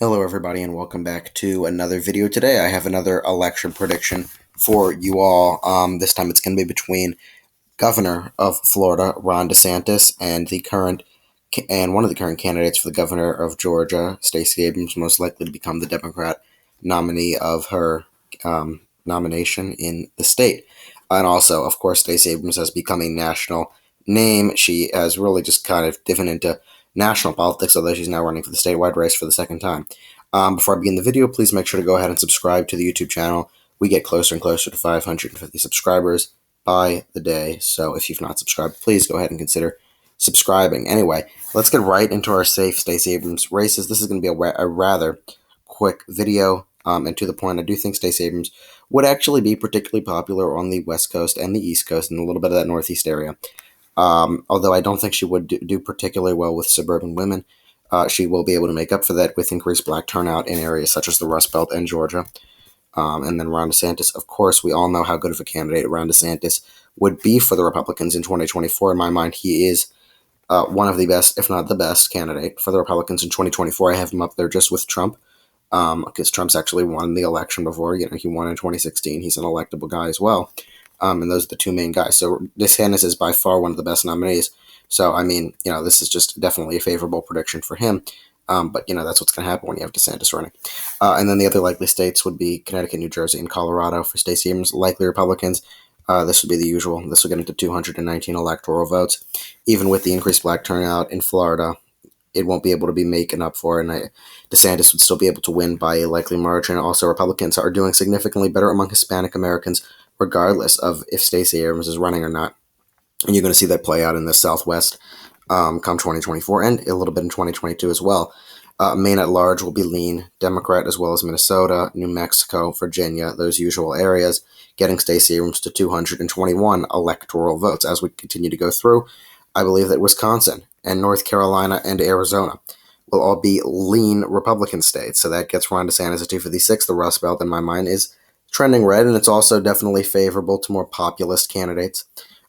Hello everybody and welcome back to another video. Today I have another election prediction for you all. This time it's going to be between Governor of Florida, Ron DeSantis, and one of the current candidates for the governor of Georgia, Stacey Abrams, most likely to become the Democrat nominee of her nomination in the state. And also, of course, Stacey Abrams has become a national name. She has really just kind of dipped into national politics, although she's now running for the statewide race for the second time. Before I begin the video, please make sure to go ahead and subscribe to the YouTube channel. We get closer and closer to 550 subscribers by the day, so if you've not subscribed, please go ahead and consider subscribing. Anyway, let's get right into our safe Stacey Abrams races. This is going to be a rather quick video, and to the point. I do think Stacey Abrams would actually be particularly popular on the West Coast and the East Coast and a little bit of that Northeast area. Although I don't think she would do particularly well with suburban women. She will be able to make up for that with increased black turnout in areas such as the Rust Belt and Georgia. And then Ron DeSantis, of course, we all know how good of a candidate Ron DeSantis would be for the Republicans in 2024. In my mind, he is one of the best, if not the best, candidate for the Republicans in 2024. I have him up there just with Trump, because Trump's actually won the election before. He won in 2016. He's an electable guy as well. And those are the two main guys. So DeSantis is by far one of the best nominees. So, I mean, this is just definitely a favorable prediction for him. But, that's what's going to happen when you have DeSantis running. And then the other likely states would be Connecticut, New Jersey, and Colorado for Stacey Abrams. Likely Republicans. This would be the usual. This will get into 219 electoral votes. Even with the increased black turnout in Florida, it won't be able to be making up for, and DeSantis would still be able to win by a likely margin. Also, Republicans are doing significantly better among Hispanic Americans, regardless of if Stacey Abrams is running or not. And you're going to see that play out in the Southwest come 2024 and a little bit in 2022 as well. Maine at large will be lean Democrat, as well as Minnesota, New Mexico, Virginia, those usual areas, getting Stacey Abrams to 221 electoral votes. As we continue to go through, I believe that Wisconsin and North Carolina and Arizona will all be lean Republican states. So that gets Ron DeSantis at 256. The Rust Belt, in my mind, is trending red, and it's also definitely favorable to more populist candidates.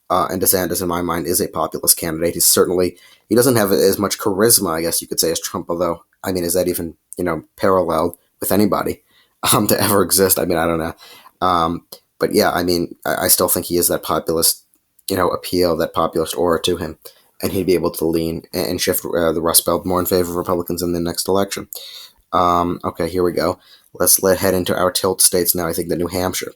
And DeSantis, in my mind, is a populist candidate. He doesn't have as much charisma, I guess you could say, as Trump, although, I mean, is that even, paralleled with anybody to ever exist? I mean, I don't know. But yeah, I mean, I still think he is that populist, appeal, that populist aura to him. And he'd be able to lean and shift the Rust Belt more in favor of Republicans in the next election. Okay, here we go. Let's head into our tilt states now. I think that New Hampshire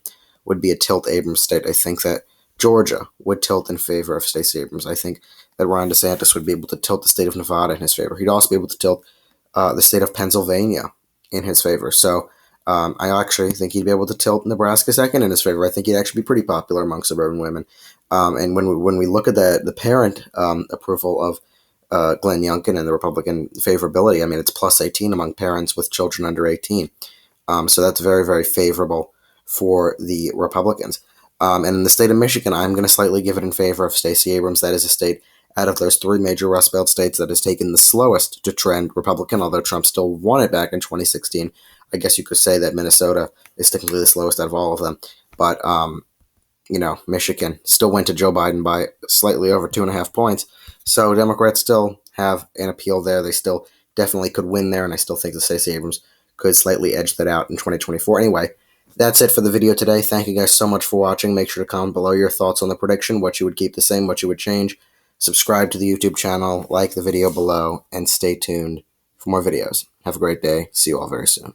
would be a tilt Abrams state. I think that Georgia would tilt in favor of Stacey Abrams. I think that Ron DeSantis would be able to tilt the state of Nevada in his favor. He'd also be able to tilt the state of Pennsylvania in his favor. So I actually think he'd be able to tilt Nebraska second in his favor. I think he'd actually be pretty popular among suburban women. And when we look at the parent approval of Glenn Youngkin and the Republican favorability, I mean, it's plus 18 among parents with children under 18. So that's very, very favorable for the Republicans. And in the state of Michigan, I'm going to slightly give it in favor of Stacey Abrams. That is a state out of those three major Rust Belt states that has taken the slowest to trend Republican, although Trump still won it back in 2016. I guess you could say that Minnesota is technically the slowest out of all of them. But, Michigan still went to Joe Biden by slightly over 2.5 points. So Democrats still have an appeal there. They still definitely could win there, and I still think that Stacey Abrams could slightly edge that out in 2024. Anyway, that's it for the video today. Thank you guys so much for watching. Make sure to comment below your thoughts on the prediction, what you would keep the same, what you would change. Subscribe to the YouTube channel, like the video below, and stay tuned for more videos. Have a great day. See you all very soon.